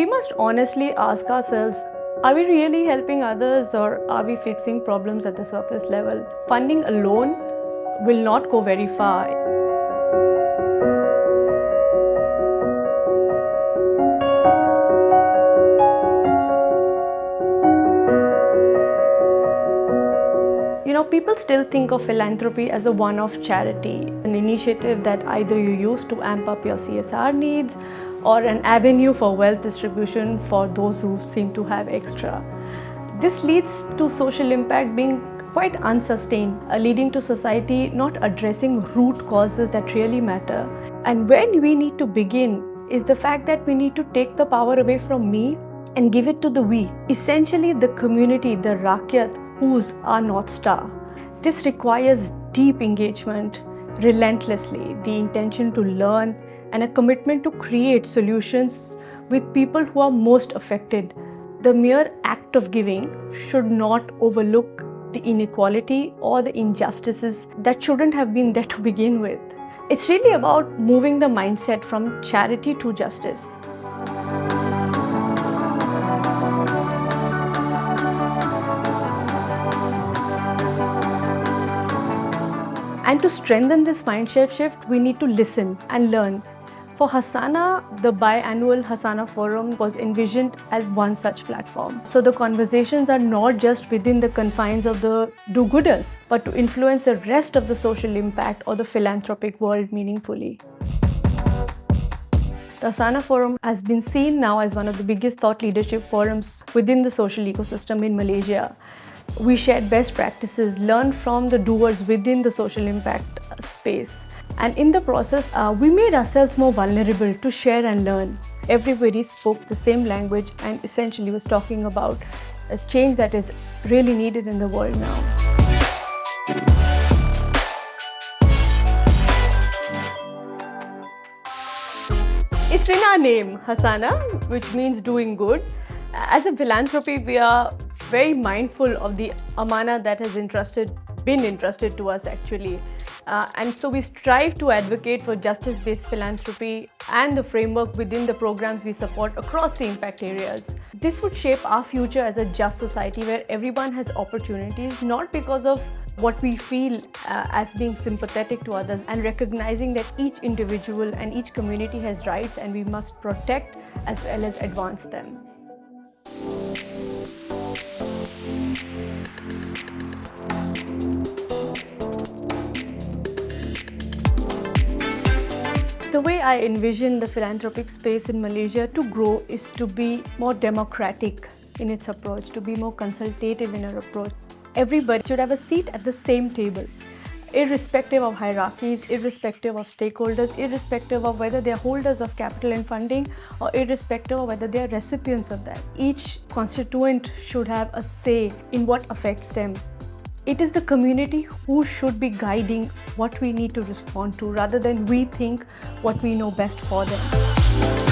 We must honestly ask ourselves, are we really helping others or are we fixing problems at the surface level? Funding alone will not go very far. People still think of philanthropy as a one-off charity, an initiative that either you use to amp up your CSR needs or an avenue for wealth distribution for those who seem to have extra. This leads to social impact being quite unsustained, leading to society not addressing root causes that really matter. And when we need to begin is the fact that we need to take the power away from me and give it to the we. Essentially the community, the Rakyat, who's our North Star. This requires deep engagement, relentlessly, the intention to learn, and a commitment to create solutions with people who are most affected. The mere act of giving should not overlook the inequality or the injustices that shouldn't have been there to begin with. It's really about moving the mindset from charity to justice. And to strengthen this mindset shift, we need to listen and learn. For Hasana, the biannual Asana Forum was envisioned as one such platform. So the conversations are not just within the confines of the do-gooders, but to influence the rest of the social impact or the philanthropic world meaningfully. The Asana Forum has been seen now as one of the biggest thought leadership forums within the social ecosystem in Malaysia. We shared best practices, learned from the doers within the social impact space. And in the process, we made ourselves more vulnerable to share and learn. Everybody spoke the same language and essentially was talking about a change that is really needed in the world now. It's in our name, Hasana, which means doing good. As a philanthropy, we are very mindful of the amana that has been entrusted to us actually. And so we strive to advocate for justice-based philanthropy and the framework within the programs we support across the impact areas. This would shape our future as a just society where everyone has opportunities, not because of what we feel as being sympathetic to others, and recognizing that each individual and each community has rights and we must protect as well as advance them. The way I envision the philanthropic space in Malaysia to grow is to be more democratic in its approach, to be more consultative in our approach. Everybody should have a seat at the same table, irrespective of hierarchies, irrespective of stakeholders, irrespective of whether they are holders of capital and funding, or irrespective of whether they are recipients of that. Each constituent should have a say in what affects them. It is the community who should be guiding what we need to respond to, rather than we think what we know best for them.